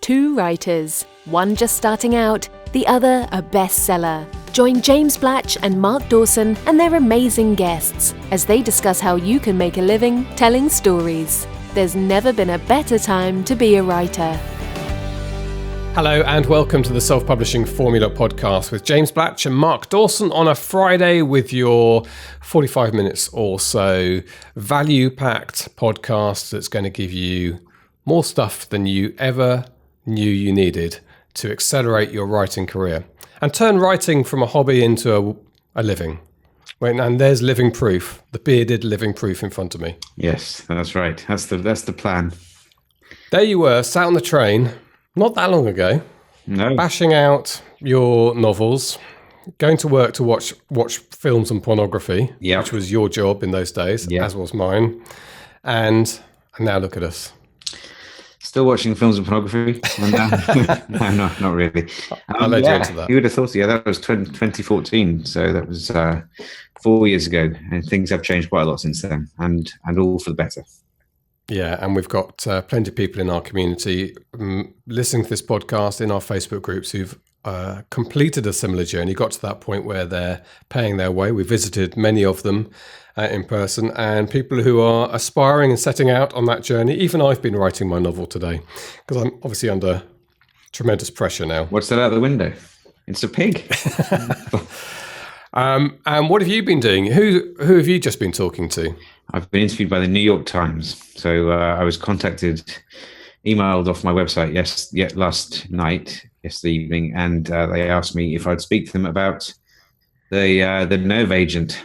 two writers, one just starting out, the other a bestseller. Join James Blatch and Mark Dawson and their amazing guests as they discuss how you can make a living telling stories. There's never been a better time to be a writer. Hello and welcome to the Self-Publishing Formula podcast with James Blatch and Mark Dawson on a Friday with your 45 minutes or so value-packed podcast that's going to give you more stuff than you ever knew you needed to accelerate your writing career and turn writing from a hobby into a living. And there's living proof, the bearded living proof in front of me. Yes, that's right. That's the plan. There you were, sat on the train. Not that long ago, bashing out your novels, going to work to watch films and pornography, which was your job in those days, as was mine. And now look at us. Still watching films and pornography? No, not really. I'll let you into that. You would have thought, that was 2014. So that was 4 years ago. And things have changed quite a lot since then, and all for the better. Yeah, and we've got plenty of people in our community listening to this podcast in our Facebook groups who've completed a similar journey, got to that point where they're paying their way. We visited many of them in person, and people who are aspiring and setting out on that journey. Even I've been writing my novel today because I'm obviously under tremendous pressure now. What's that out the window? It's a pig. And what have you been doing? Who have you just been talking to? I've been interviewed by the New York Times. So I was emailed off my website yesterday evening, and they asked me if I'd speak to them about the nerve agent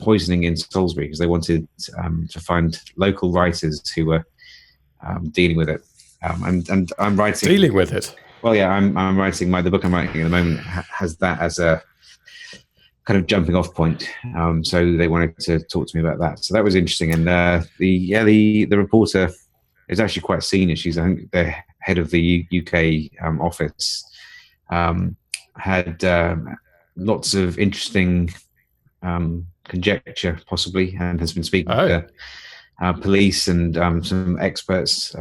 poisoning in Salisbury, because they wanted to find local writers who were dealing with it. And I'm writing... Dealing with it? Well, yeah, I'm writing... The book I'm writing at the moment has that as a kind of jumping off point. So they wanted to talk to me about that. So that was interesting. And the reporter is actually quite senior. She's, I think, the head of the UK office. Had lots of interesting conjecture, possibly, and has been speaking to police and some experts,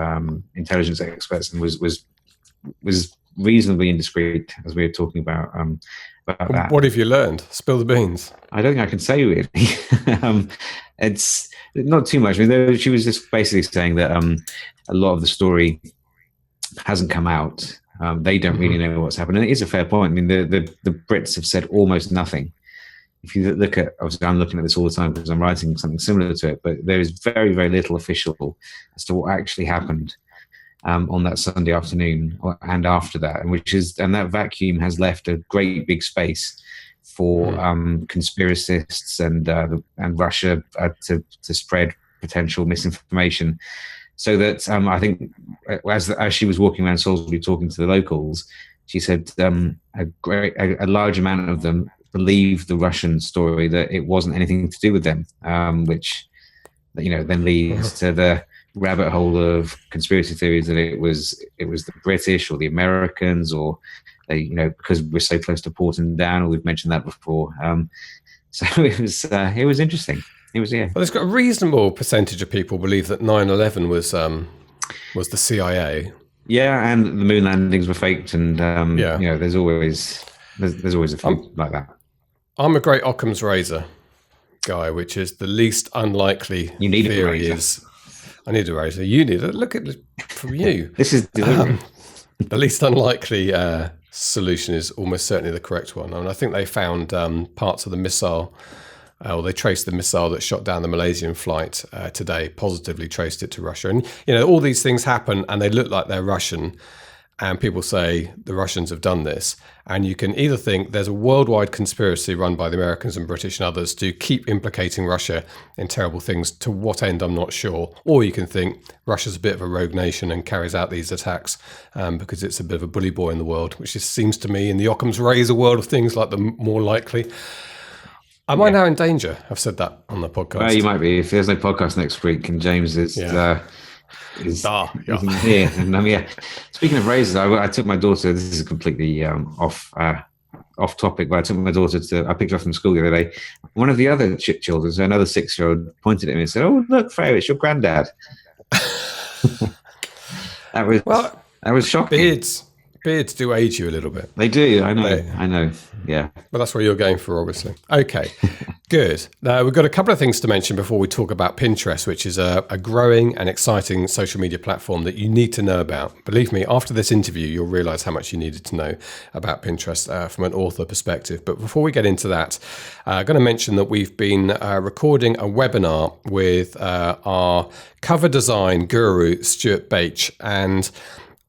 intelligence experts, and was reasonably indiscreet as we were talking about that. What have you learned? Spill the beans. I don't think I can say really. It's not too much. I mean, she was just basically saying that a lot of the story hasn't come out. They don't really know what's happened. And it is a fair point. I mean, the Brits have said almost nothing. If you look at, obviously I'm looking at this all the time because I'm writing something similar to it, but there is very, very little official as to what actually happened on that Sunday afternoon and after that, and that vacuum has left a great big space for conspiracists and Russia to spread potential misinformation. So that I think as she was walking around Salisbury talking to the locals, she said a large amount of them believed the Russian story, that it wasn't anything to do with them, which then leads to the rabbit hole of conspiracy theories that it was the British or the Americans, or they, because we're so close to Porton Down, or we've mentioned that before. So it was interesting. It was, yeah. Well, there's got a reasonable percentage of people believe that 9/11 was the CIA. Yeah, and the moon landings were faked, and there's always a few like that. I'm a great Occam's razor guy, which is the least unlikely you need theory a razor. is. I need a razor. You need it. Look at it from you. This is delivery. The least unlikely solution is almost certainly the correct one. I mean, I think they found parts of the missile, or they traced the missile that shot down the Malaysian flight today, positively traced it to Russia. And, all these things happen and they look like they're Russian. And people say the Russians have done this. And you can either think there's a worldwide conspiracy run by the Americans and British and others to keep implicating Russia in terrible things. To what end, I'm not sure. Or you can think Russia's a bit of a rogue nation and carries out these attacks because it's a bit of a bully boy in the world, which just seems to me in the Occam's razor world of things like the more likely. Am I now in danger? I've said that on the podcast. Well, you might be. If there's no podcast next week and James is... here. And speaking of razors, I took my daughter. This is completely off topic, but I took my daughter I picked her up from school the other day. One of the other children, so another 6-year-old, pointed at me and said, "Oh, look, Freya, it's your granddad." That was That was shocking. Beards do age you a little bit. They do. I know. Yeah. But that's what you're going for, obviously. Okay, good. Now, we've got a couple of things to mention before we talk about Pinterest, which is a growing and exciting social media platform that you need to know about. Believe me, after this interview, you'll realize how much you needed to know about Pinterest from an author perspective. But before we get into that, I'm going to mention that we've been recording a webinar with our cover design guru, Stuart Bache, and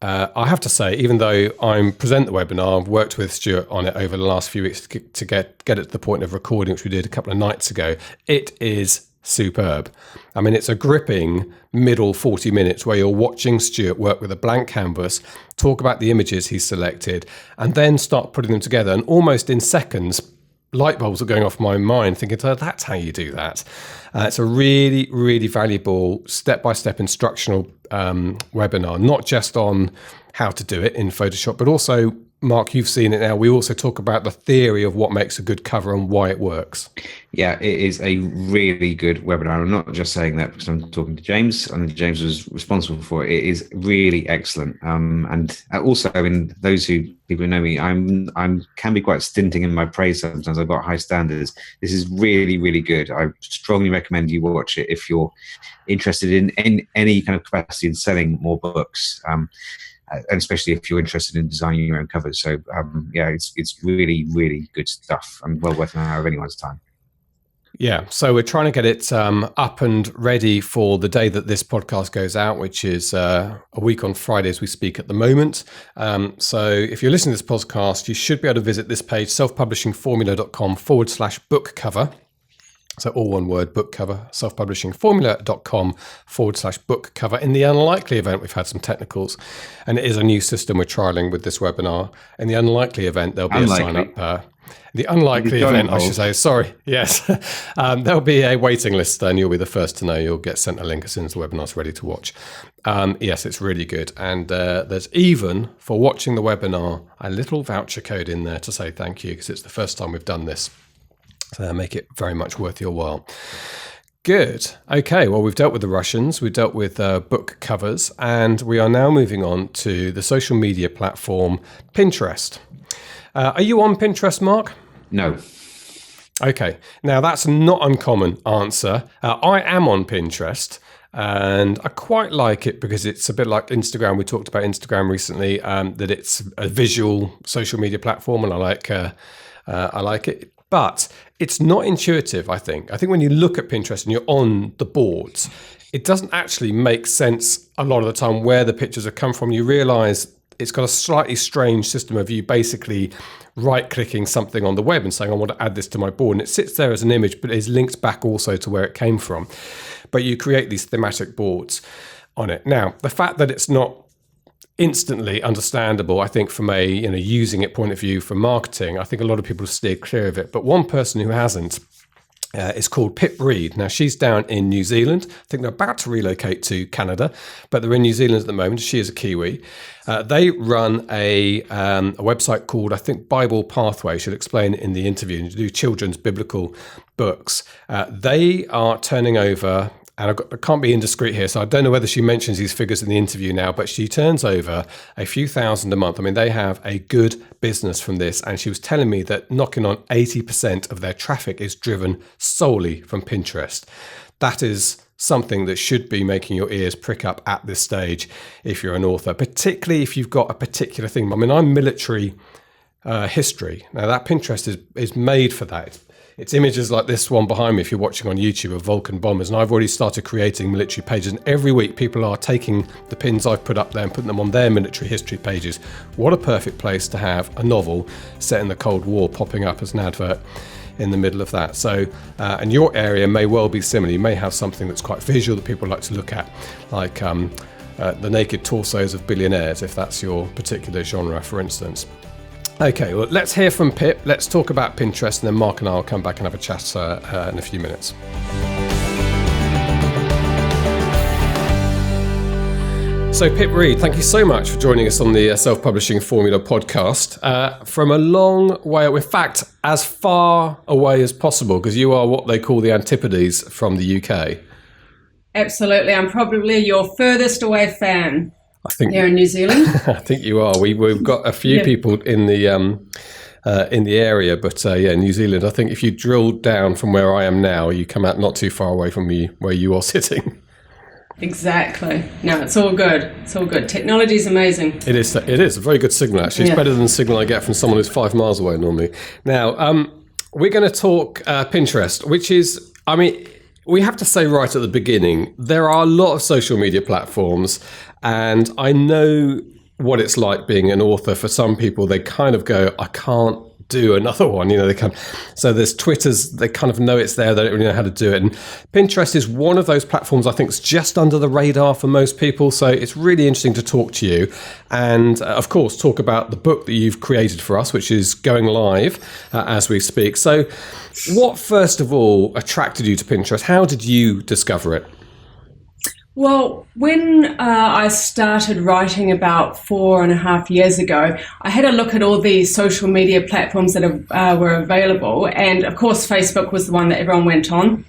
I have to say, even though I'm present the webinar, I've worked with Stuart on it over the last few weeks to get it to the point of recording, which we did a couple of nights ago. It is superb. I mean, it's a gripping middle 40 minutes where you're watching Stuart work with a blank canvas, talk about the images he's selected, and then start putting them together. And almost in seconds, light bulbs are going off my mind thinking, oh, that's how you do that. It's a really, really valuable step-by-step instructional webinar, not just on how to do it in Photoshop, but also, Mark, you've seen it now. We also talk about the theory of what makes a good cover and why it works. Yeah, it is a really good webinar. I'm not just saying that because I'm talking to James, and James was responsible for it. It is really excellent. And also, I mean, people who know me, I'm can be quite stinting in my praise sometimes. I've got high standards. This is really, really good. I strongly recommend you watch it if you're interested in any kind of capacity in selling more books. And especially if you're interested in designing your own covers. So it's really, really good stuff and well worth an hour of anyone's time. Yeah, so we're trying to get it up and ready for the day that this podcast goes out, which is a week on Friday as we speak at the moment. So if you're listening to this podcast, you should be able to visit this page, selfpublishingformula.com/book cover. So all one word, book cover, selfpublishingformula.com/book cover. In the unlikely event, we've had some technicals, and it is a new system we're trialing with this webinar. In the unlikely event, there'll be a sign up. The unlikely event, I should say, sorry. Yes. There'll be a waiting list and you'll be the first to know. You'll get sent a link as soon as the webinar's ready to watch. Yes, it's really good. And there's even, for watching the webinar, a little voucher code in there to say thank you because it's the first time we've done this. So make it very much worth your while. Good. Okay, well, we've dealt with the Russians, we've dealt with book covers, and we are now moving on to the social media platform Pinterest. Are you on Pinterest, Mark? No. Okay, now that's a not uncommon answer. I am on Pinterest, and I quite like it because it's a bit like Instagram. We talked about Instagram recently, that it's a visual social media platform, and I like it. But it's not intuitive, I think. I think when you look at Pinterest and you're on the boards, it doesn't actually make sense a lot of the time where the pictures have come from. You realize it's got a slightly strange system of you basically right-clicking something on the web and saying, I want to add this to my board. And it sits there as an image, but is linked back also to where it came from. But you create these thematic boards on it. Now, the fact that it's not instantly understandable, I think, from a using it point of view for marketing, I think a lot of people steer clear of it. But one person who hasn't is called Pip Reed. Now, she's down in New Zealand. I think they're about to relocate to Canada, but they're in New Zealand at the moment. She is a Kiwi. They run a website called, I think, Bible Pathway. She'll explain it in the interview. And do children's biblical books. They are turning over, and I can't be indiscreet here, so I don't know whether she mentions these figures in the interview now, but she turns over a few thousand a month. I mean, they have a good business from this, and she was telling me that knocking on 80% of their traffic is driven solely from Pinterest. That is something that should be making your ears prick up at this stage if you're an author, particularly if you've got a particular thing. I mean, I'm military history. Now, that Pinterest is made for that. It's images like this one behind me, if you're watching on YouTube, of Vulcan bombers. And I've already started creating military pages. And every week, people are taking the pins I've put up there and putting them on their military history pages. What a perfect place to have a novel set in the Cold War popping up as an advert in the middle of that. So, and your area may well be similar. You may have something that's quite visual that people like to look at, like the naked torsos of billionaires, if that's your particular genre, for instance. Okay, well, let's hear from Pip. Let's talk about Pinterest, and then Mark and I will come back and have a chat in a few minutes. So, Pip Reed, thank you so much for joining us on the Self-Publishing Formula podcast from a long way, in fact, as far away as possible, because you are what they call the antipodes from the UK. Absolutely. I'm probably your furthest away fan. I think there in New Zealand. I think you are. We've got a few people in the area, but New Zealand. I think if you drill down from where I am now, you come out not too far away from me where you are sitting. Exactly. No, it's all good. It's all good. Technology is amazing. It is. It is a very good signal, actually. It's better than the signal I get from someone who's 5 miles away normally. Now, we're going to talk Pinterest, which is, I mean, we have to say right at the beginning, there are a lot of social media platforms, and I know what it's like being an author. For some people, they kind of go, I can't do another one, they can. So there's Twitter's, they kind of know it's there, they don't really know how to do it. And Pinterest is one of those platforms I think is just under the radar for most people. So it's really interesting to talk to you and of course talk about the book that you've created for us, which is going live as we speak. So what first of all attracted you to Pinterest? How did you discover it? Well, when I started writing about 4.5 years ago, I had a look at all the social media platforms that were available. And of course, Facebook was the one that everyone went on.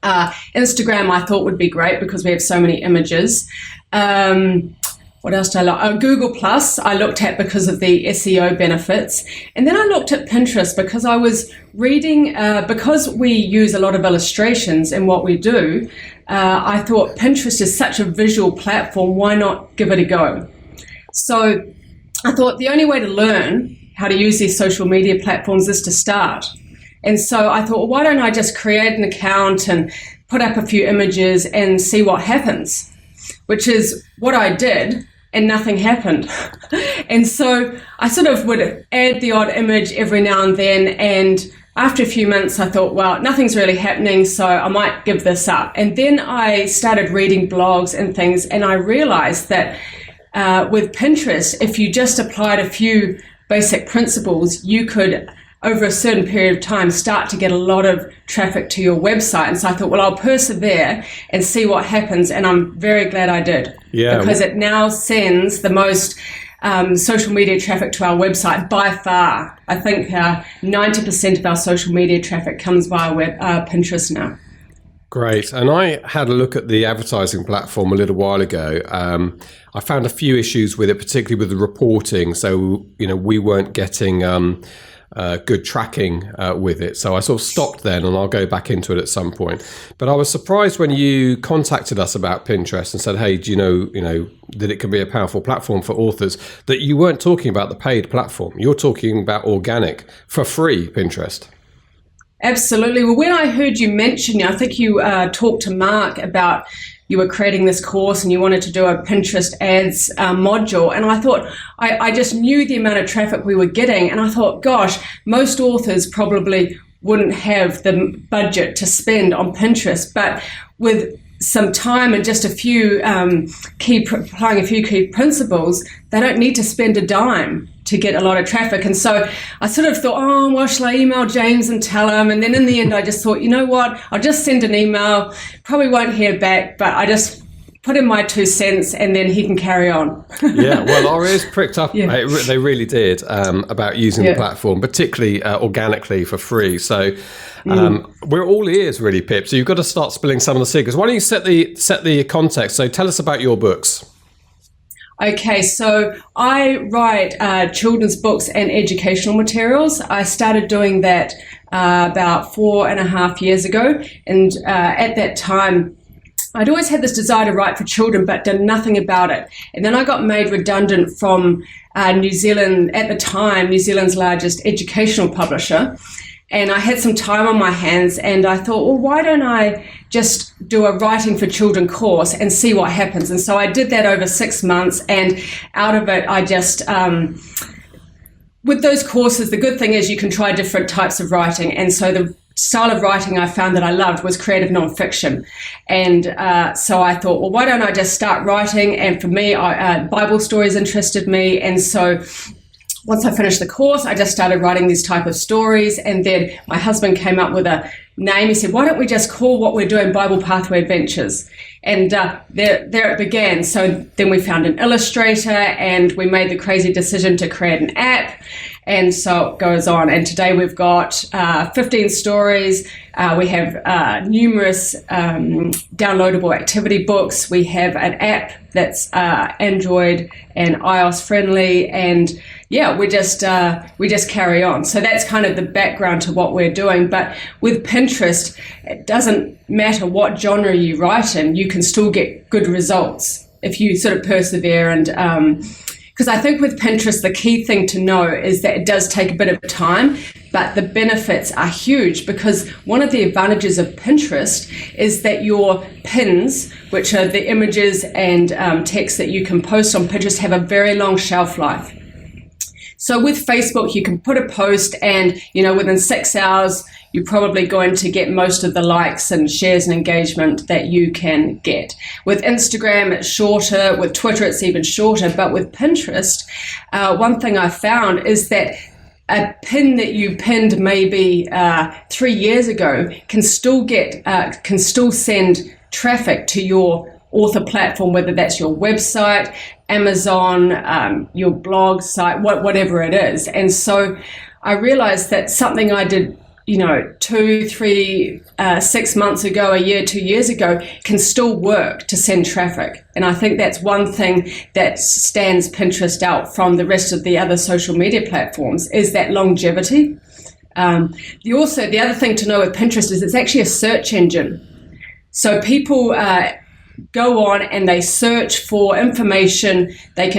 Instagram I thought would be great because we have so many images. What else did I like? Google Plus I looked at because of the SEO benefits. And then I looked at Pinterest because I was reading, because we use a lot of illustrations in what we do, I thought Pinterest is such a visual platform, why not give it a go? So I thought the only way to learn how to use these social media platforms is to start. And so I thought, well, why don't I just create an account and put up a few images and see what happens? Which is what I did, and nothing happened. And so I sort of would add the odd image every now and then, and after a few months I thought, well, nothing's really happening, so I might give this up. And then I started reading blogs and things, and I realized that with Pinterest, if you just applied a few basic principles, you could, over a certain period of time, start to get a lot of traffic to your website. And so I thought, well, I'll persevere and see what happens. And I'm very glad I did. Yeah. Because it now sends the most social media traffic to our website by far. I think 90% of our social media traffic comes via Pinterest now. Great. And I had a look at the advertising platform a little while ago. I found a few issues with it, particularly with the reporting. So, we weren't getting good tracking with it. So I sort of stopped then, and I'll go back into it at some point. But I was surprised when you contacted us about Pinterest and said, hey, do you know that it can be a powerful platform for authors, that you weren't talking about the paid platform. You're talking about organic, for free Pinterest. Absolutely. Well, when I heard you mention, I think you talked to Mark about you were creating this course and you wanted to do a Pinterest ads module. And I thought, I just knew the amount of traffic we were getting. And I thought, gosh, most authors probably wouldn't have the budget to spend on Pinterest. But with some time and just applying a few key principles, they don't need to spend a dime to get a lot of traffic. And so I sort of thought, oh, well, shall I email James and tell him? And then in the end, I just thought, you know what, I'll just send an email, probably won't hear back, but I just put in my 2 cents and then he can carry on. Yeah, well, our ears pricked up. Yeah. They really did about using the platform, particularly organically for free. So we're all ears really, Pip. So you've got to start spilling some of the secrets. Why don't you set the context? So tell us about your books. Okay, so I write children's books and educational materials. I started doing that about 4.5 years ago. And at that time, I'd always had this desire to write for children, but done nothing about it. And then I got made redundant from New Zealand, at the time, New Zealand's largest educational publisher. And I had some time on my hands and I thought, well, why don't I just do a writing for children course and see what happens? And so I did that over 6 months, and out of it, I just, with those courses, the good thing is you can try different types of writing. And so the style of writing I found that I loved was creative nonfiction. And so I thought, well, why don't I just start writing? And for me, Bible stories interested me. And so once I finished the course, I just started writing these type of stories. And then my husband came up with a name. He said, why don't we just call what we're doing Bible Pathway Adventures? And there it began. So then we found an illustrator, and we made the crazy decision to create an app. And so it goes on. And today we've got 15 stories. We have numerous downloadable activity books. We have an app that's Android and iOS friendly. And yeah, we just carry on. So that's kind of the background to what we're doing. But with Pinterest, it doesn't matter what genre you write in, you can still get good results if you sort of persevere. And because I think with Pinterest, the key thing to know is that it does take a bit of time, but the benefits are huge, because one of the advantages of Pinterest is that your pins, which are the images and text that you can post on Pinterest, have a very long shelf life. So with Facebook, you can put a post and, within 6 hours, you're probably going to get most of the likes and shares and engagement that you can get. With Instagram, it's shorter. With Twitter, it's even shorter. But with Pinterest, one thing I found is that a pin that you pinned maybe 3 years ago can still send traffic to your author platform, whether that's your website, Amazon, your blog site, whatever it is. And so I realized that something I did 2, 3, 6 months ago, a year, 2 years ago, can still work to send traffic. And I think that's one thing that stands Pinterest out from the rest of the other social media platforms, is that longevity. The other thing to know with Pinterest is it's actually a search engine. So people go on and they search for information. They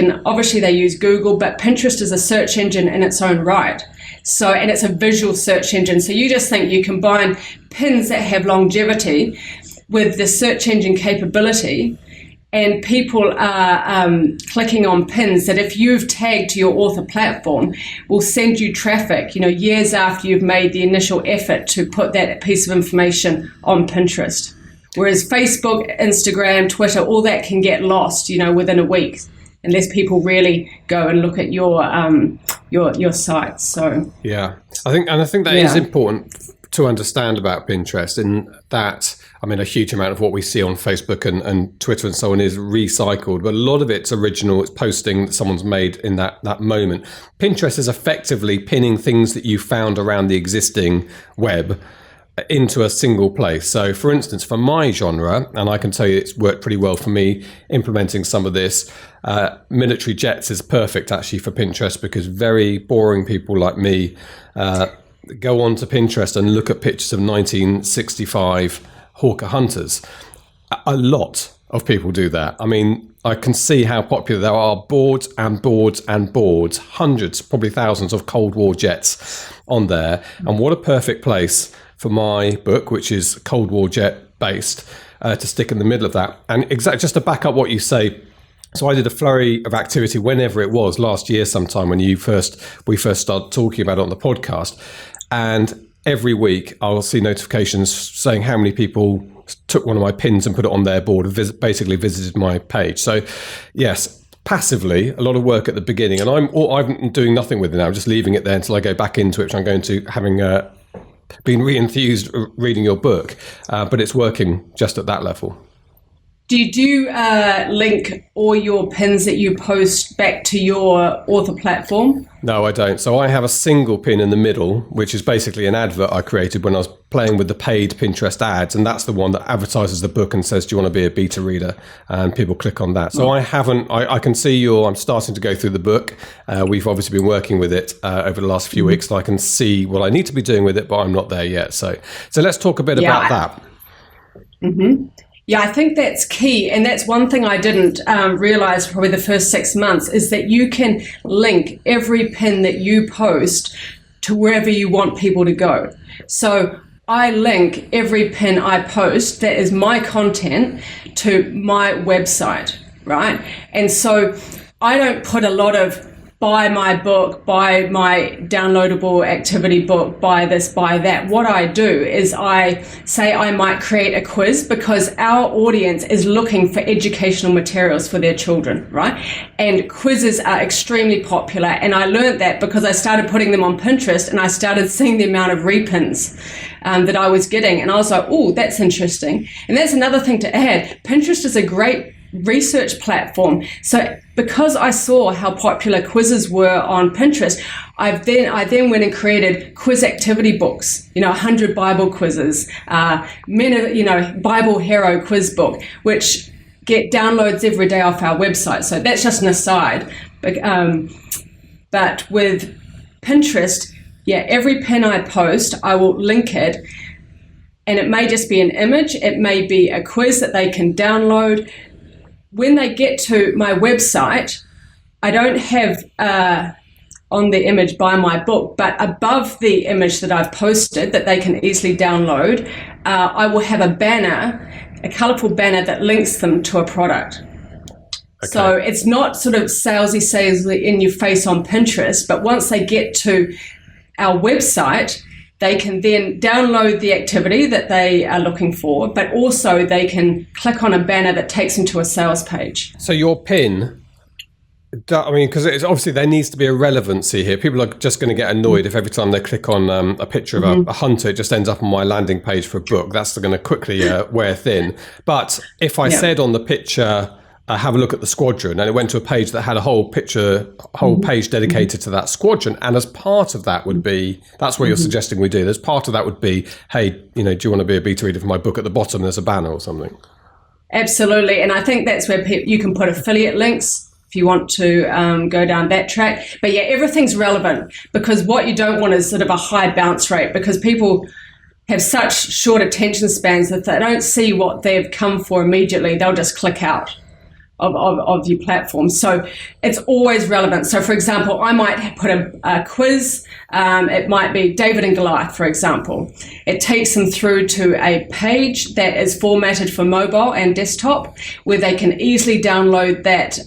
use Google, but Pinterest is a search engine in its own right. So, and it's a visual search engine. So you just think you combine pins that have longevity with the search engine capability, and people are clicking on pins that, if you've tagged to your author platform, will send you traffic, years after you've made the initial effort to put that piece of information on Pinterest. Whereas Facebook, Instagram, Twitter, all that can get lost, within a week, unless people really go and look at your site. So yeah, I think that is important to understand about Pinterest, in that, a huge amount of what we see on Facebook and Twitter and so on is recycled, but a lot of it's original. It's posting that someone's made in that moment. Pinterest is effectively pinning things that you found around the existing web into a single place. So for instance, for my genre, and I can tell you it's worked pretty well for me implementing some of this, military jets is perfect actually for Pinterest, because very boring people like me go on to Pinterest and look at pictures of 1965 Hawker Hunters. A lot of people do that. I can see how popular there are boards and boards and boards, hundreds, probably thousands of Cold War jets on there. And what a perfect place for my book, which is Cold War jet based, to stick in the middle of that. And just to back up what you say, so I did a flurry of activity whenever it was, last year sometime, when we first started talking about it on the podcast. And every week I'll see notifications saying how many people took one of my pins and put it on their board, basically visited my page. So yes, passively, a lot of work at the beginning. And I'm doing nothing with it now. I'm just leaving it there until I go back into it, which I'm going to, having been re-enthused reading your book, but it's working just at that level. Do you link all your pins that you post back to your author platform? No, I don't. So I have a single pin in the middle, which is basically an advert I created when I was playing with the paid Pinterest ads. And that's the one that advertises the book and says, do you want to be a beta reader? And people click on that. So I can see I'm starting to go through the book. We've obviously been working with it over the last few weeks. And I can see what I need to be doing with it, but I'm not there yet. So let's talk a bit about that. Mm-hmm. Yeah, I think that's key. And that's one thing I didn't realize probably the first 6 months, is that you can link every pin that you post to wherever you want people to go. So I link every pin I post that is my content to my website, right? And so I don't put a lot of buy my book, buy my downloadable activity book, buy this, buy that. What I do is I say I might create a quiz because our audience is looking for educational materials for their children, right? And quizzes are extremely popular. And I learned that because I started putting them on Pinterest and I started seeing the amount of repins that I was getting. And I was like, oh, that's interesting. And that's another thing to add. Pinterest is a great research platform. So because I saw how popular quizzes were on Pinterest, I then went and created quiz activity books, 100 Bible quizzes, Bible hero quiz book, which get downloads every day off our website. So that's just an aside. But with Pinterest, every pin I post, I will link it. And it may just be an image. It may be a quiz that they can download. When they get to my website, I don't have on the image buy my book, but above the image that I've posted that they can easily download, I will have a banner, a colorful banner that links them to a product. Okay. So it's not sort of salesy in your face on Pinterest, but once they get to our website, they can then download the activity that they are looking for, but also they can click on a banner that takes them to a sales page. So your pin, because it's obviously there needs to be a relevancy here. People are just going to get annoyed if every time they click on a picture of a hunter, it just ends up on my landing page for a book. That's going to quickly wear thin. But if I said on the picture, have a look at the squadron, and it went to a page that had a whole page dedicated to that squadron, and as part of that would be, that's what you're suggesting we do, there's part of that would be, hey, do you want to be a beta reader for my book? At the bottom there's a banner or something. Absolutely. And I think that's where you can put affiliate links if you want to go down that track. But everything's relevant, because what you don't want is sort of a high bounce rate, because people have such short attention spans that they don't see what they've come for immediately. They'll just click out of your platform. So it's always relevant. So for example, I might put a quiz. It might be David and Goliath, for example. It takes them through to a page that is formatted for mobile and desktop, where they can easily download that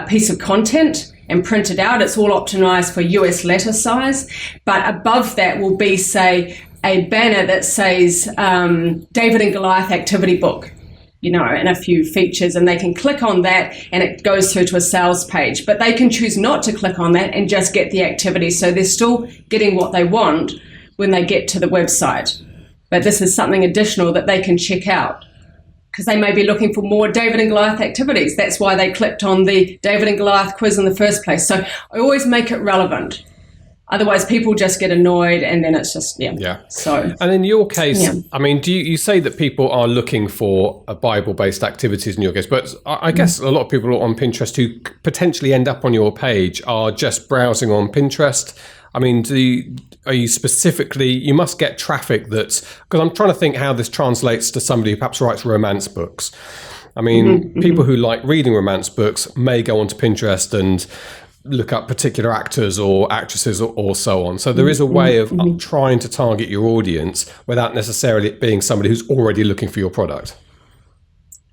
piece of content and print it out. It's all optimized for US letter size. But above that will be, say, a banner that says David and Goliath activity book, and a few features, and they can click on that and it goes through to a sales page. But they can choose not to click on that and just get the activity. So they're still getting what they want when they get to the website. But this is something additional that they can check out, because they may be looking for more David and Goliath activities. That's why they clicked on the David and Goliath quiz in the first place. So I always make it relevant. Otherwise, people just get annoyed, and then it's just, So, and in your case, do you say that people are looking for Bible-based activities in your case? But I guess a lot of people on Pinterest who potentially end up on your page are just browsing on Pinterest. Are you specifically, you must get traffic because I'm trying to think how this translates to somebody who perhaps writes romance books. People who like reading romance books may go onto Pinterest and look up particular actors or actresses or so on. So there is a way of trying to target your audience without necessarily it being somebody who's already looking for your product.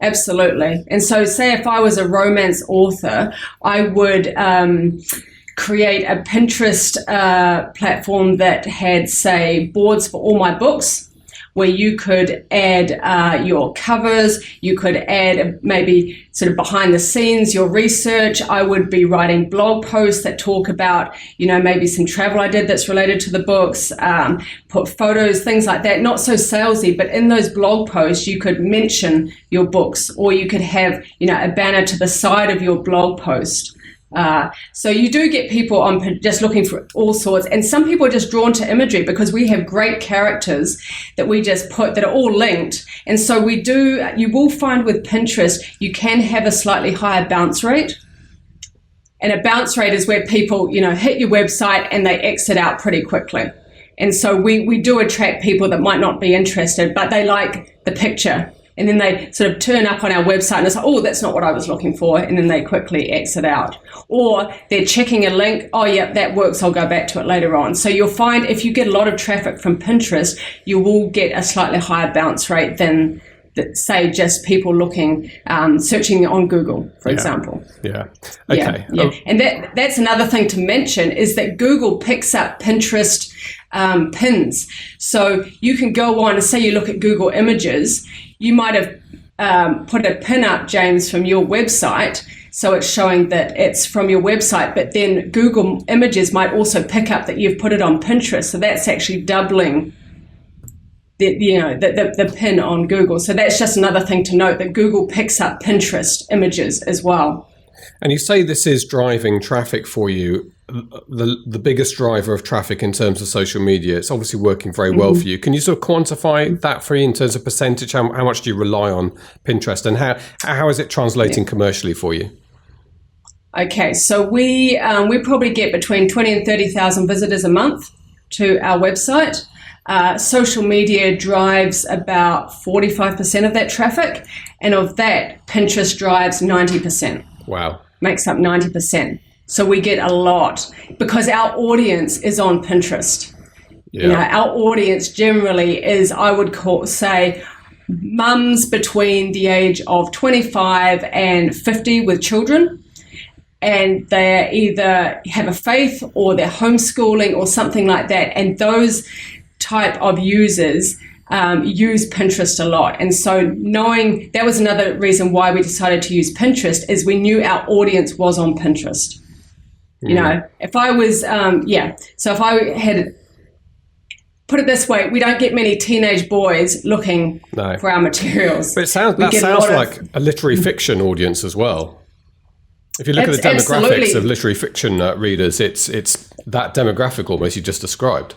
Absolutely. And so say if I was a romance author, I would create a Pinterest platform that had, say, boards for all my books, where you could add your covers, you could add maybe sort of behind the scenes, your research. I would be writing blog posts that talk about, maybe some travel I did that's related to the books, put photos, things like that. Not so salesy, but in those blog posts, you could mention your books, or you could have, a banner to the side of your blog post. So you do get people on just looking for all sorts, and some people are just drawn to imagery because we have great characters that we just put that are all linked. And so you will find with Pinterest, you can have a slightly higher bounce rate. And a bounce rate is where people, hit your website and they exit out pretty quickly. And so we do attract people that might not be interested, but they like the picture. And then they sort of turn up on our website and it's like, oh, that's not what I was looking for. And then they quickly exit out. Or they're checking a link. Oh, yeah, that works. I'll go back to it later on. So you'll find if you get a lot of traffic from Pinterest, you will get a slightly higher bounce rate than that say just people looking, searching on Google, for example. Yeah. Okay. Yeah. And that's another thing to mention is that Google picks up Pinterest pins. So you can go on and say you look at Google Images, you might have put a pin up, James, from your website. So it's showing that it's from your website, but then Google Images might also pick up that you've put it on Pinterest. So that's actually doubling the pin on Google. So that's just another thing to note, that Google picks up Pinterest images as well. And you say this is driving traffic for you, the biggest driver of traffic in terms of social media. It's obviously working very well for you. Can you sort of quantify that for you in terms of percentage? How much do you rely on Pinterest, and how is it translating commercially for you? Okay, so we probably get between 20 and 30,000 visitors a month to our website. Social media drives about 45% of that traffic, and of that, Pinterest drives 90%. Wow. Makes up 90%. So we get a lot because our audience is on Pinterest. Yeah. Our audience generally is, I would say, mums between the age of 25 and 50 with children. And they either have a faith or they're homeschooling or something like that. And those type of users use Pinterest a lot. And so knowing that was another reason why we decided to use Pinterest is we knew our audience was on Pinterest. If I was, so if I had, put it this way, we don't get many teenage boys looking for our materials. But sounds like a literary fiction audience as well. If you look at the demographics of literary fiction readers, it's that demographic almost you just described.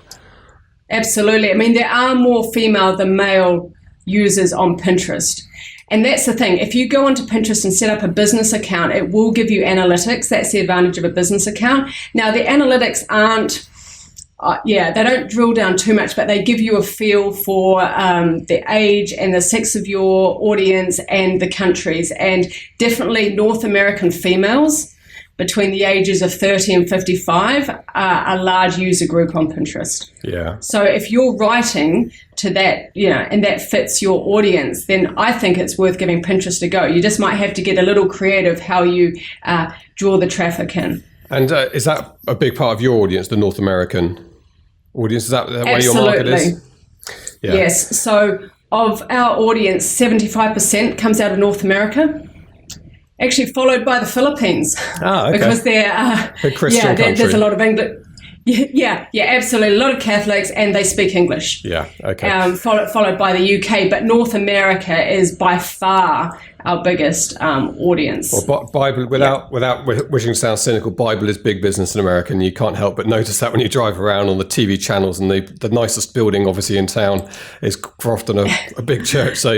Absolutely. I mean, there are more female than male users on Pinterest. And that's the thing. If you go onto Pinterest and set up a business account, it will give you analytics. That's the advantage of a business account. Now, the analytics aren't, they don't drill down too much, but they give you a feel for the age and the sex of your audience and the countries. And definitely North American females between the ages of 30 and 55 are a large user group on Pinterest. Yeah. So if you're writing to that, and that fits your audience, then I think it's worth giving Pinterest a go. You just might have to get a little creative how you draw the traffic in. And is that a big part of your audience, the North American audience? Is that where your market is? Yeah. Yes. So of our audience, 75% comes out of North America. Actually followed by the Philippines. Okay. Because they're a Christian country. There's a lot of English. Yeah, absolutely. A lot of Catholics, and they speak English. Yeah, okay. Followed by the UK, but North America is by far our biggest audience. Well, Bible, without wishing to sound cynical, Bible is big business in America, and you can't help but notice that when you drive around on the TV channels, and the nicest building, obviously, in town is often a big church. So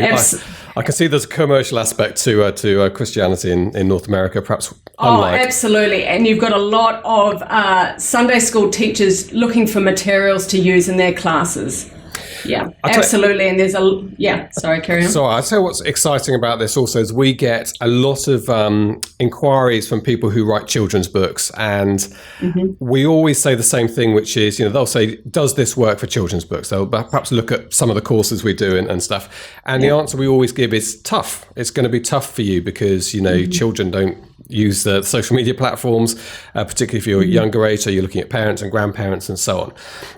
I can see there's a commercial aspect to Christianity in North America, perhaps unlike. Oh, absolutely. And you've got a lot of Sunday school teachers looking for materials to use in their classes. Yeah, absolutely. And there's sorry, carry on. So I'll tell you what's exciting about this also is we get a lot of inquiries from people who write children's books. And we always say the same thing, which is, they'll say, does this work for children's books? They'll perhaps look at some of the courses we do and stuff. And the answer we always give is tough. It's going to be tough for you because, children don't use the social media platforms, particularly if you're younger age, so you're looking at parents and grandparents and so on.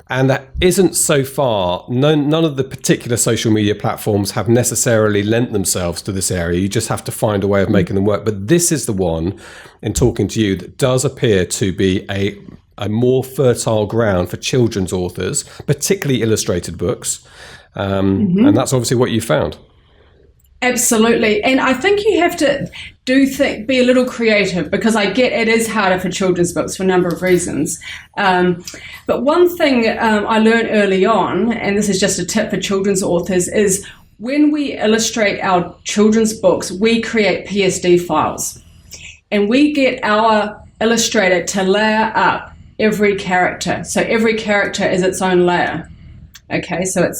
And that isn't so far, none of the particular social media platforms have necessarily lent themselves to this area. You just have to find a way of making them work. But this is the one, in talking to you, that does appear to be a more fertile ground for children's authors, particularly illustrated books. And that's obviously what you found. Absolutely. And I think you have to be a little creative, because I get it is harder for children's books for a number of reasons. But one thing I learned early on, and this is just a tip for children's authors, is when we illustrate our children's books, we create PSD files. And we get our illustrator to layer up every character. So every character is its own layer. Okay, so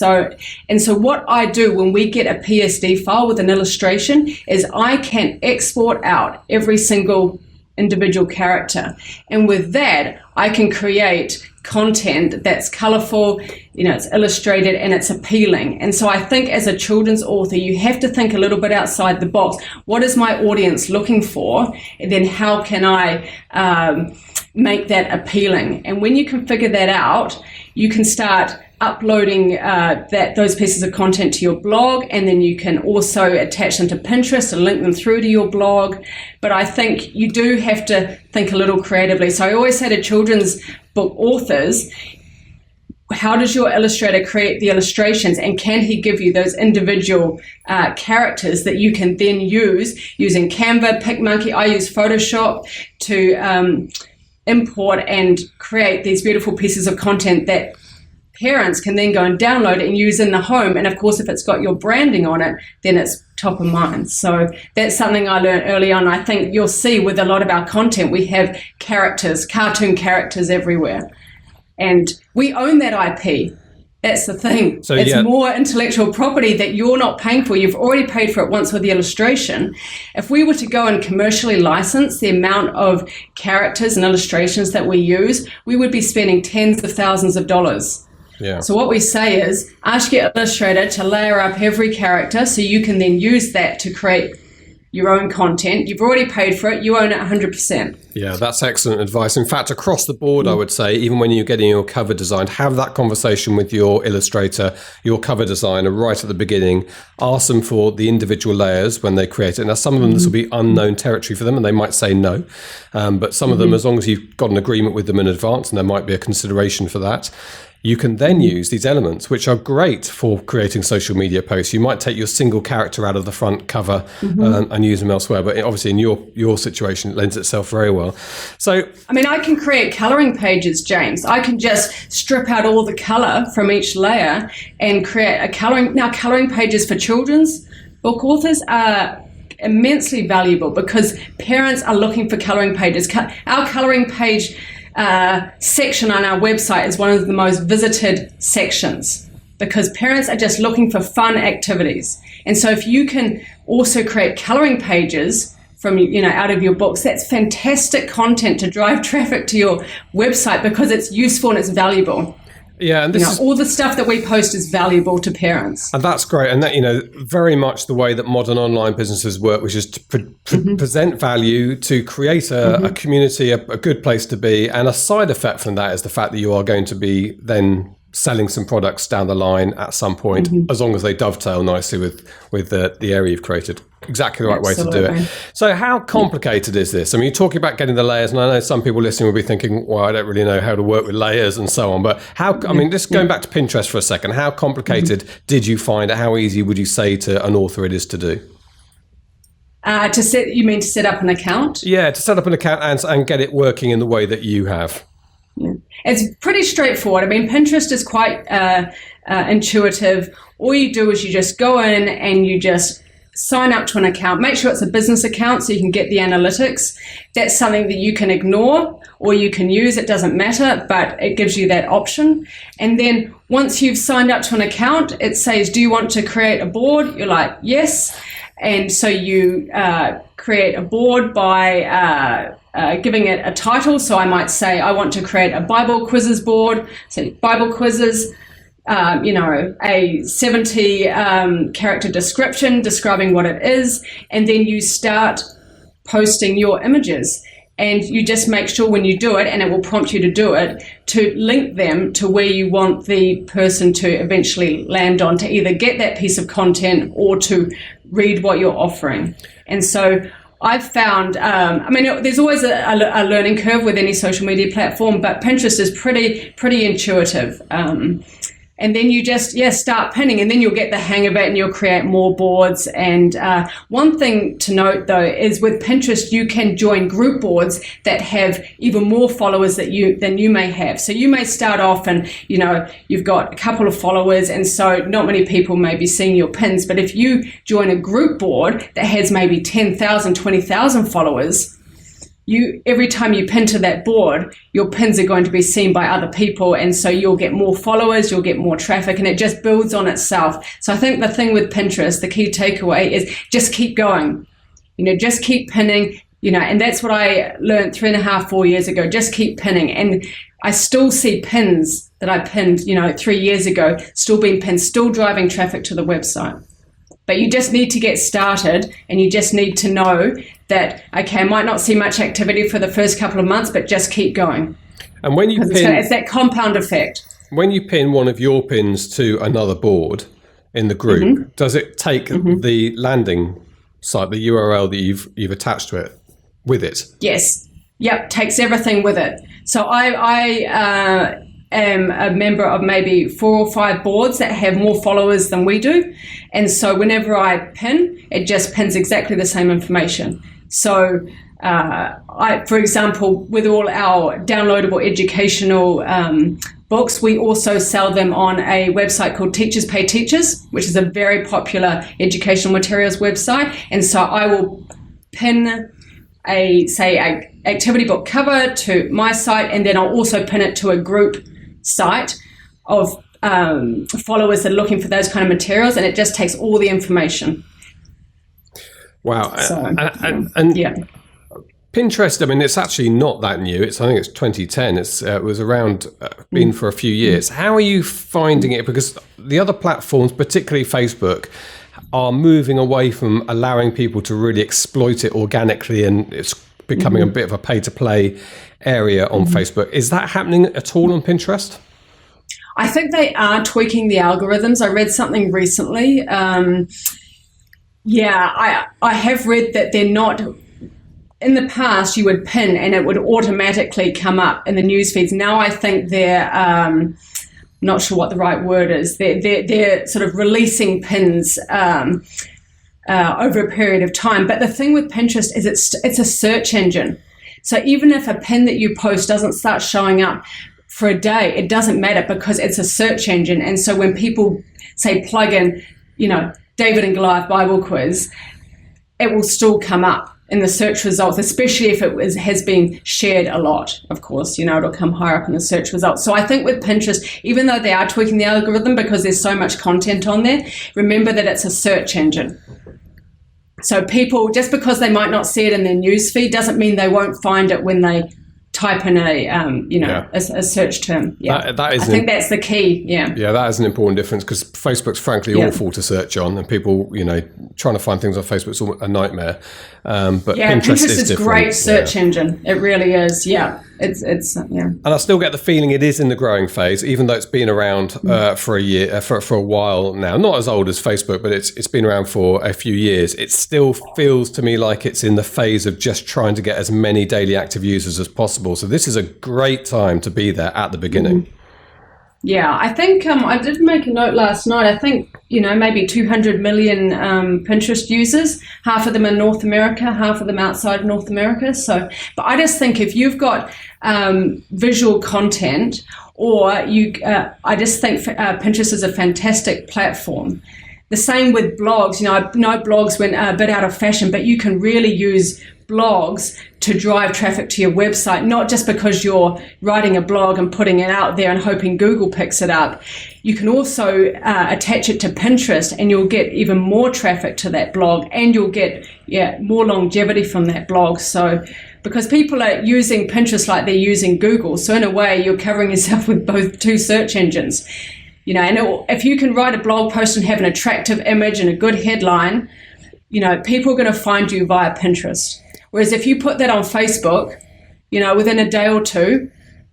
what I do when we get a PSD file with an illustration is I can export out every single individual character. And with that, I can create content that's colorful, it's illustrated and it's appealing. And so I think as a children's author, you have to think a little bit outside the box. What is my audience looking for? And then how can I make that appealing? And when you can figure that out, you can start uploading those pieces of content to your blog, and then you can also attach them to Pinterest and link them through to your blog. But I think you do have to think a little creatively. So I always say to children's book authors, how does your illustrator create the illustrations, and can he give you those individual characters that you can then use using Canva, PicMonkey? I use Photoshop to import and create these beautiful pieces of content that parents can then go and download and use in the home. And of course, if it's got your branding on it, then it's top of mind. So that's something I learned early on. I think you'll see with a lot of our content, we have characters, cartoon characters everywhere. And we own that IP. That's the thing. So it's more intellectual property that you're not paying for. You've already paid for it once with the illustration. If we were to go and commercially license the amount of characters and illustrations that we use, we would be spending tens of thousands of dollars. Yeah. So what we say is ask your illustrator to layer up every character so you can then use that to create your own content. You've already paid for it. You own it 100%. Yeah, that's excellent advice. In fact, across the board, I would say, even when you're getting your cover designed, have that conversation with your illustrator, your cover designer right at the beginning. Ask them for the individual layers when they create it. Now, some of them, this will be unknown territory for them and they might say no. But some of them, as long as you've got an agreement with them in advance, and there might be a consideration for that, you can then use these elements, which are great for creating social media posts. You might take your single character out of the front cover and use them elsewhere. But obviously in your situation, it lends itself very well. So, I mean, I can create coloring pages, James. I can just strip out all the color from each layer and create a coloring. Now, coloring pages for children's book authors are immensely valuable because parents are looking for coloring pages. Our coloring page section on our website is one of the most visited sections because parents are just looking for fun activities. And so if you can also create coloring pages from out of your books, that's fantastic content to drive traffic to your website because it's useful and it's valuable. Yeah, and this is, all the stuff that we post is valuable to parents. And that's great. And that, very much the way that modern online businesses work, which is to present value, to create a community, a good place to be. And a side effect from that is the fact that you are going to be then selling some products down the line at some point, as long as they dovetail nicely with the area you've created. Exactly the right way to do it. So how complicated is this? I mean, you're talking about getting the layers, and I know some people listening will be thinking, well, I don't really know how to work with layers and so on. But just going back to Pinterest for a second, how complicated did you find it? How easy would you say to an author it is to do? You mean to set up an account? Yeah, to set up an account and get it working in the way that you have. Yeah. It's pretty straightforward. I mean, Pinterest is quite intuitive. All you do is you just go in and you just sign up to an account. Make sure it's a business account so you can get the analytics. That's something that you can ignore or you can use. It doesn't matter, but it gives you that option. And then once you've signed up to an account, it says, do you want to create a board? You're like, yes. And so you create a board by giving it a title. So I might say, I want to create a Bible quizzes board. So Bible quizzes, a 70 character description describing what it is. And then you start posting your images. And you just make sure when you do it, and it will prompt you to do it, to link them to where you want the person to eventually land on, to either get that piece of content or to read what you're offering. And so I've found, there's always a learning curve with any social media platform, but Pinterest is pretty intuitive. And then you just, start pinning, and then you'll get the hang of it and you'll create more boards. And one thing to note, though, is with Pinterest, you can join group boards that have even more followers than you may have. So you may start off and, you've got a couple of followers, and so not many people may be seeing your pins. But if you join a group board that has maybe 10,000, 20,000 followers, every time you pin to that board, your pins are going to be seen by other people, and so you'll get more followers, you'll get more traffic, and it just builds on itself. So I think the thing with Pinterest, the key takeaway is just keep going. Just keep pinning, And that's what I learned 3.5, 4 years ago. Just keep pinning. And I still see pins that I pinned, 3 years ago, still being pinned, still driving traffic to the website. But you just need to get started, and you just need to know that, okay, I might not see much activity for the first couple of months, but just keep going. And when you pin, it's that compound effect. When you pin one of your pins to another board in the group, does it take the landing site, the URL that you've attached to it, with it? Yes. Yep. Takes everything with it. So I am a member of maybe 4 or 5 boards that have more followers than we do. And so whenever I pin, it just pins exactly the same information. So for example, with all our downloadable educational books, we also sell them on a website called Teachers Pay Teachers, which is a very popular educational materials website. And so I will pin a activity book cover to my site, and then I'll also pin it to a group site of followers that are looking for those kind of materials, and it just takes all the information. Wow. So, and yeah. Pinterest, I mean, it's actually not that new. I think it's 2010. It was around, been for a few years. How are you finding it? Because the other platforms, particularly Facebook, are moving away from allowing people to really exploit it organically, and it's becoming a bit of a pay-to-play area on Facebook. Is that happening at all on Pinterest? I think they are tweaking the algorithms. I read something recently. I have read that they're not. In the past, you would pin and it would automatically come up in the news feeds. Now I think they're not sure what the right word is. They're sort of releasing pins over a period of time. But the thing with Pinterest is it's a search engine. So even if a pin that you post doesn't start showing up for a day, it doesn't matter because it's a search engine. And so when people say plug in, David and Goliath Bible quiz, it will still come up in the search results, especially if it has been shared a lot, of course, it'll come higher up in the search results. So I think with Pinterest, even though they are tweaking the algorithm because there's so much content on there, remember that it's a search engine. So people, just because they might not see it in their news feed doesn't mean they won't find it when they type in a search term. Yeah, I think that's the key. Yeah, that is an important difference because Facebook's frankly awful to search on, and people, trying to find things on Facebook's a nightmare. But Pinterest is a great search engine. It really is. Yeah, it's. And I still get the feeling it is in the growing phase, even though it's been around for a year, for a while now. Not as old as Facebook, but it's been around for a few years. It still feels to me like it's in the phase of just trying to get as many daily active users as possible. So this is a great time to be there at the beginning. Yeah, I think I did make a note last night. I think, maybe 200 million Pinterest users, half of them in North America, half of them outside North America. So, but I just think if you've got visual content or I just think Pinterest is a fantastic platform. The same with blogs. I know blogs went a bit out of fashion, but you can really use blogs to drive traffic to your website, not just because you're writing a blog and putting it out there and hoping Google picks it up. You can also attach it to Pinterest and you'll get even more traffic to that blog, and you'll get more longevity from that blog. So because people are using Pinterest like they're using Google, so in a way you're covering yourself with both two search engines. And if you can write a blog post and have an attractive image and a good headline, people are going to find you via Pinterest. Whereas if you put that on Facebook, within a day or two,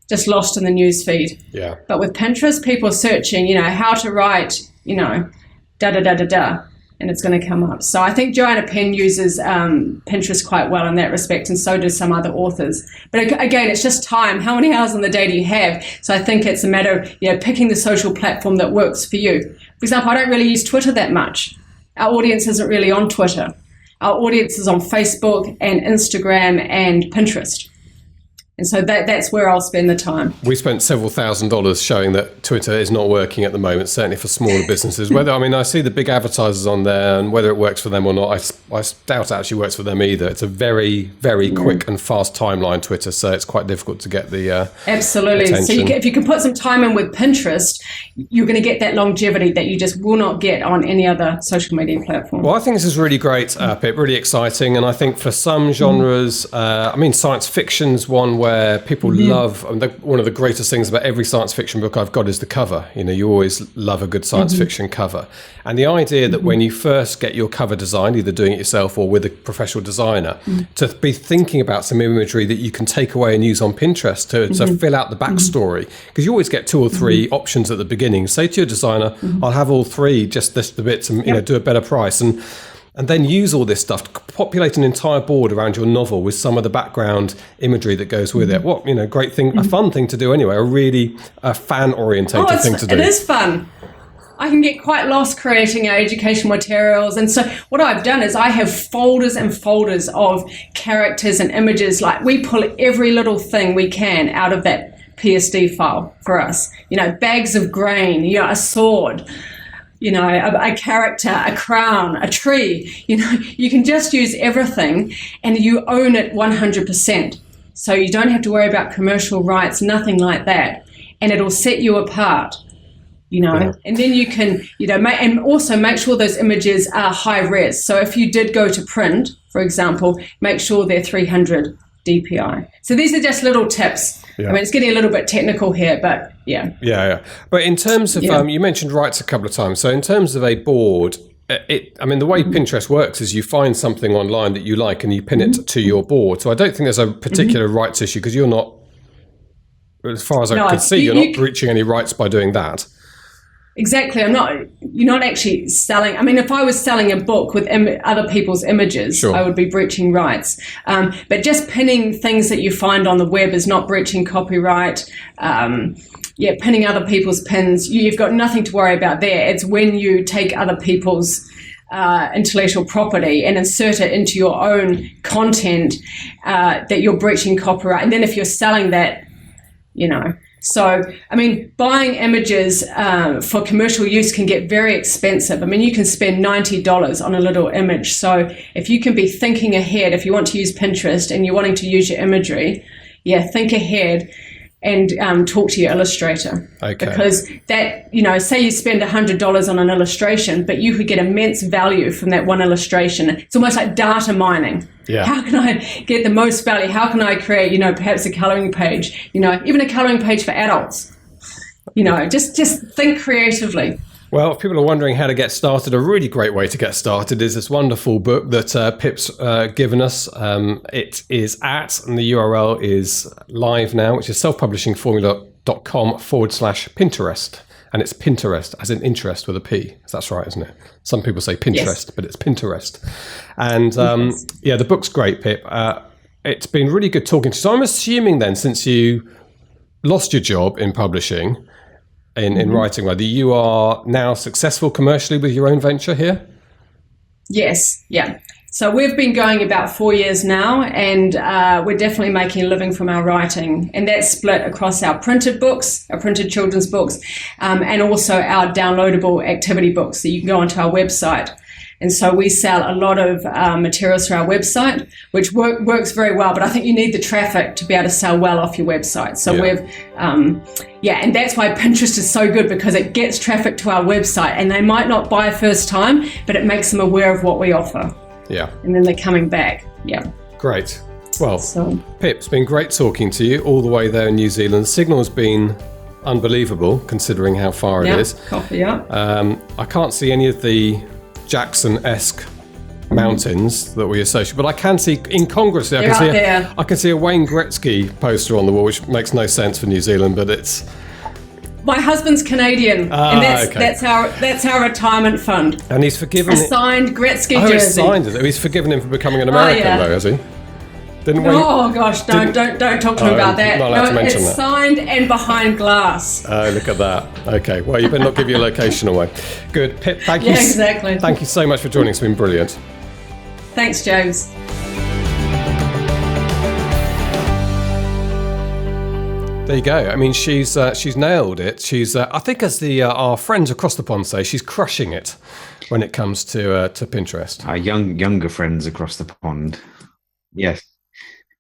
just lost in the news feed. Yeah. But with Pinterest, people are searching, how to write, da-da-da-da-da, and it's going to come up. So I think Joanna Penn uses Pinterest quite well in that respect, and so do some other authors. But again, it's just time. How many hours in the day do you have? So I think it's a matter of picking the social platform that works for you. For example, I don't really use Twitter that much. Our audience isn't really on Twitter. Our audience is on Facebook and Instagram and Pinterest. And so that's where I'll spend the time. We spent several $1,000s showing that Twitter is not working at the moment, certainly for smaller businesses. I see the big advertisers on there, and whether it works for them or not, I doubt it actually works for them either. It's a very, very quick and fast timeline, Twitter, so it's quite difficult to get the absolutely. attention. So if you can put some time in with Pinterest, you're going to get that longevity that you just will not get on any other social media platform. Well, I think this is really great, Pip, really exciting. And I think for some genres, science fiction's one where people love, one of the greatest things about every science fiction book I've got is the cover. You always love a good science fiction cover. And the idea that when you first get your cover designed, either doing it yourself or with a professional designer, to be thinking about some imagery that you can take away and use on Pinterest to fill out the backstory. Because you always get 2 or 3 options at the beginning. Say to your designer, I'll have all 3, just the bits, and do a better price. And then use all this stuff to populate an entire board around your novel with some of the background imagery that goes with it. What, great thing, a fun thing to do anyway, a really fan-orientated thing to do. It is fun. I can get quite lost creating educational materials. And so what I've done is I have folders and folders of characters and images. Like, we pull every little thing we can out of that PSD file for us. Bags of grain, a sword, a character, a crown, a tree. You can just use everything and you own it 100%. So you don't have to worry about commercial rights, nothing like that. And it'll set you apart, And then you can, and also make sure those images are high res. So if you did go to print, for example, make sure they're 300 DPI. So these are just little tips. Yeah. It's getting a little bit technical here, but yeah. Yeah. But in terms of, you mentioned rights a couple of times. So in terms of a board, the way Pinterest works is you find something online that you like and you pin it to your board. So I don't think there's a particular rights issue because you're not, as far as I could see, you're not breaching any rights by doing that. Exactly. You're not actually selling. If I was selling a book with other people's images, sure, I would be breaching rights. But just pinning things that you find on the web is not breaching copyright. Pinning other people's pins, you've got nothing to worry about there. It's when you take other people's intellectual property and insert it into your own content that you're breaching copyright. And then if you're selling that, So, buying images for commercial use can get very expensive. You can spend $90 on a little image. So if you can be thinking ahead, if you want to use Pinterest and you're wanting to use your imagery, think ahead and talk to your illustrator. Okay. Because that, say you spend $100 on an illustration, but you could get immense value from that one illustration. It's almost like data mining. Yeah. How can I get the most value? How can I create, perhaps a coloring page, even a coloring page for adults? Just think creatively. Well, if people are wondering how to get started, a really great way to get started is this wonderful book that Pip's given us. It is and the URL is live now, which is selfpublishingformula.com/Pinterest. And it's Pinterest, as in interest with a P. That's right, isn't it? Some people say Pinterest, but it's Pinterest. And the book's great, Pip. It's been really good talking to you. So I'm assuming then, since you lost your job in publishing, in writing, that you are now successful commercially with your own venture here? Yes, yeah. So we've been going about 4 years now, and we're definitely making a living from our writing. And that's split across our printed books, our printed children's books, and also our downloadable activity books that you can go onto our website. And so we sell a lot of materials through our website, which works very well. But I think you need the traffic to be able to sell well off your website. So we've, and that's why Pinterest is so good, because it gets traffic to our website, and they might not buy first time, but it makes them aware of what we offer. Yeah. And then they're coming back. Yeah. Great. Well, Pip, it's been great talking to you all the way there in New Zealand. The signal has been unbelievable, considering how far it is. Coffee, yeah. I can't see any of the Jackson-esque mountains that we associate, but I can see incongruously. I can see a Wayne Gretzky poster on the wall, which makes no sense for New Zealand, but it's. My husband's Canadian, and that's our retirement fund. And he's forgiven a signed Gretzky jersey. He's signed it. He's forgiven him for becoming an American, though, has he? Gosh! Don't talk to me about that. Not allowed to mention it's that. Signed and behind glass. Oh, look at that. Okay, well, you better not give your location away. Good, Pip. Thank you. Yeah, exactly. Thank you so much for joining us. It's been brilliant. Thanks, James. There you go. I mean, she's nailed it. She's, I think, as our friends across the pond say, she's crushing it when it comes to Pinterest. Our younger friends across the pond. Yes.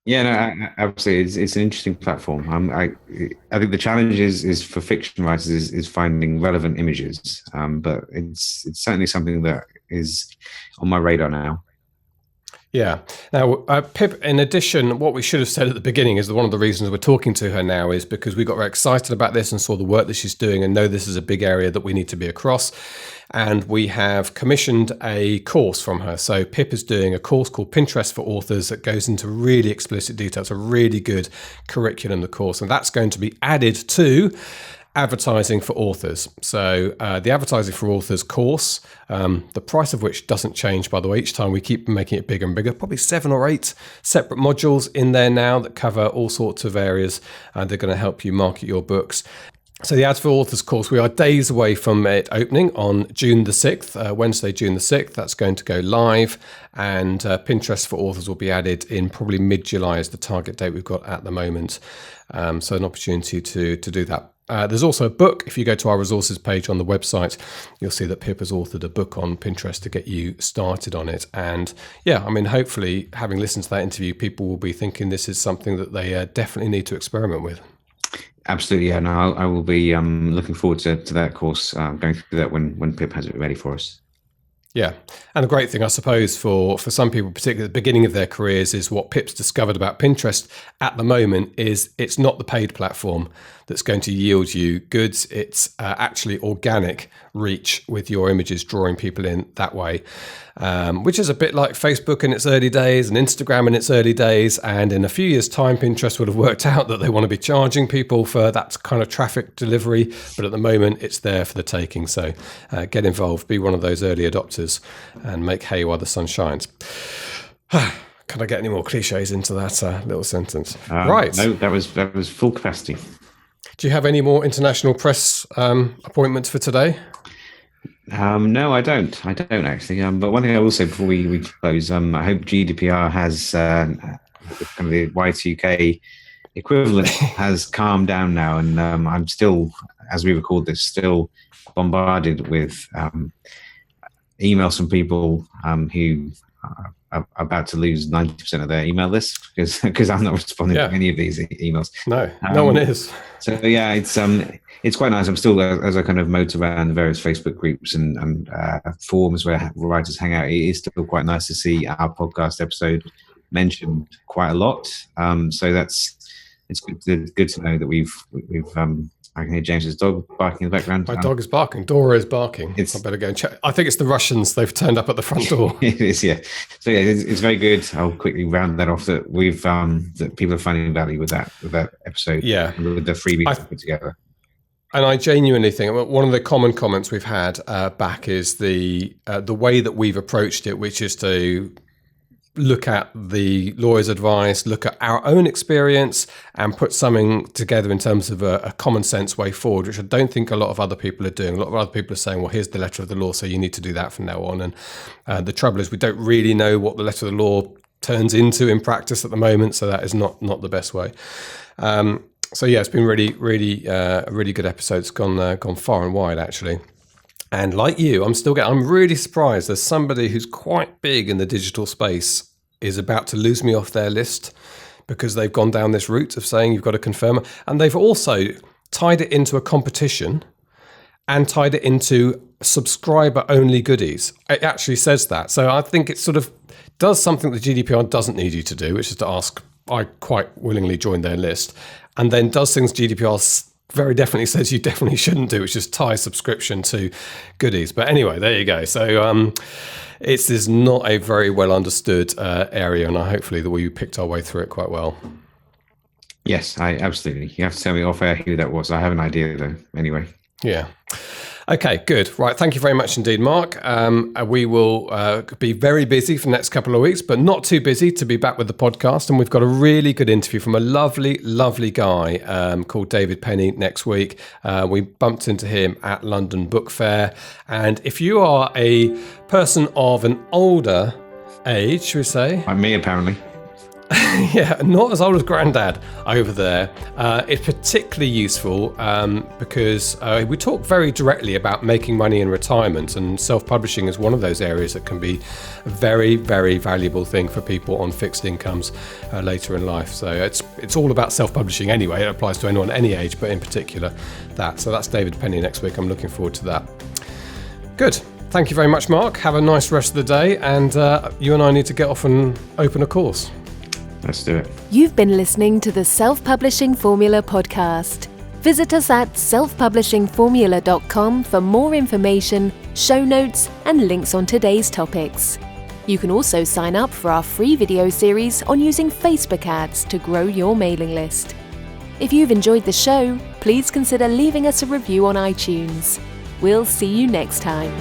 Yeah, no, absolutely. It's an interesting platform. I think the challenge is for fiction writers is finding relevant images. But it's certainly something that is on my radar now. Yeah. Now, Pip, in addition, what we should have said at the beginning is that one of the reasons we're talking to her now is because we got very excited about this and saw the work that she's doing and know this is a big area that we need to be across. And we have commissioned a course from her. So Pip is doing a course called Pinterest for Authors that goes into really explicit detail. It's a really good curriculum, the course. And that's going to be added to Advertising for Authors. So the Advertising for Authors course, the price of which doesn't change, by the way, each time we keep making it bigger and bigger, probably 7 or 8 separate modules in there now that cover all sorts of areas. They're going to help you market your books. So the Ads for Authors course, we are days away from it opening on June the 6th, Wednesday, June the 6th. That's going to go live, and Pinterest for Authors will be added in probably mid-July is the target date we've got at the moment. So an opportunity to do that. There's also a book. If you go to our resources page on the website, you'll see that Pip has authored a book on Pinterest to get you started on it. And yeah, I mean, hopefully, having listened to that interview, people will be thinking this is something that they definitely need to experiment with. Absolutely, yeah. No, I will be looking forward to that course, going through that when Pip has it ready for us. Yeah. And the great thing, I suppose, for some people, particularly at the beginning of their careers, is what Pip's discovered about Pinterest at the moment is it's not the paid platform that's going to yield you goods. It's actually organic reach with your images, drawing people in that way, which is a bit like Facebook in its early days and Instagram in its early days. And in a few years' time, Pinterest would have worked out that they want to be charging people for that kind of traffic delivery. But at the moment, it's there for the taking. So get involved, be one of those early adopters and make hay while the sun shines. Can I get any more cliches into that little sentence? Right. No, that was full capacity. Do you have any more international press appointments for today? No, I don't. I don't actually. But one thing I will say before we close, I hope GDPR has kind of the Y2K equivalent has calmed down now, and I'm still, as we record this, still bombarded with emails from people who are about to lose 90% of their email list because I'm not responding to any of these emails. No, no one is. So yeah, it's quite nice. I'm still, as I kind of motor around the various Facebook groups and forums where writers hang out, it is still quite nice to see our podcast episode mentioned quite a lot. So it's good to know that we've I can hear James's dog barking in the background. My dog is barking. Dora is barking. I better go and check. I think it's the Russians. They've turned up at the front door. It is, yeah. So yeah, it's very good. I'll quickly round that off. That we've that people are finding value with that episode. Yeah, with the freebies we put together. And I genuinely think one of the common comments we've had back is the way that we've approached it, which is to look at the lawyer's advice, look at our own experience, and put something together in terms of a common sense way forward, which I don't think a lot of other people are doing. A lot of other people are saying, well, here's the letter of the law, so you need to do that from now on. And the trouble is we don't really know what the letter of the law turns into in practice at the moment, so that is not the best way. So yeah, it's been really a really good episode. It's gone far and wide, actually. And like you, I'm really surprised there's somebody who's quite big in the digital space is about to lose me off their list because they've gone down this route of saying you've got to confirm. And they've also tied it into a competition and tied it into subscriber-only goodies. It actually says that. So I think it sort of does something that GDPR doesn't need you to do, which is to ask, I quite willingly joined their list, and then does things GDPR very definitely says you definitely shouldn't do, which is tie subscription to goodies. But anyway, there you go. So it is not a very well understood area, and hopefully that we picked our way through it quite well. Yes, I absolutely. You have to tell me off air who that was. I have an idea though. Anyway. Yeah. Okay, good. Right. Thank you very much indeed, Mark. We will be very busy for the next couple of weeks, but not too busy to be back with the podcast. And we've got a really good interview from a lovely, lovely guy called David Penny next week. We bumped into him at London Book Fair. And if you are a person of an older age, should we say? Like me, apparently. Yeah, not as old as Grandad over there. It's particularly useful because we talk very directly about making money in retirement, and self-publishing is one of those areas that can be a very, very valuable thing for people on fixed incomes later in life. So it's all about self-publishing anyway. It applies to anyone any age, but in particular that. So that's David Penny next week. I'm looking forward to that. Good. Thank you very much, Mark. Have a nice rest of the day, and you and I need to get off and open a course. Let's do it. You've been listening to the Self-Publishing Formula podcast. Visit us at selfpublishingformula.com for more information, show notes, and links on today's topics. You can also sign up for our free video series on using Facebook ads to grow your mailing list. If you've enjoyed the show, please consider leaving us a review on iTunes. We'll see you next time.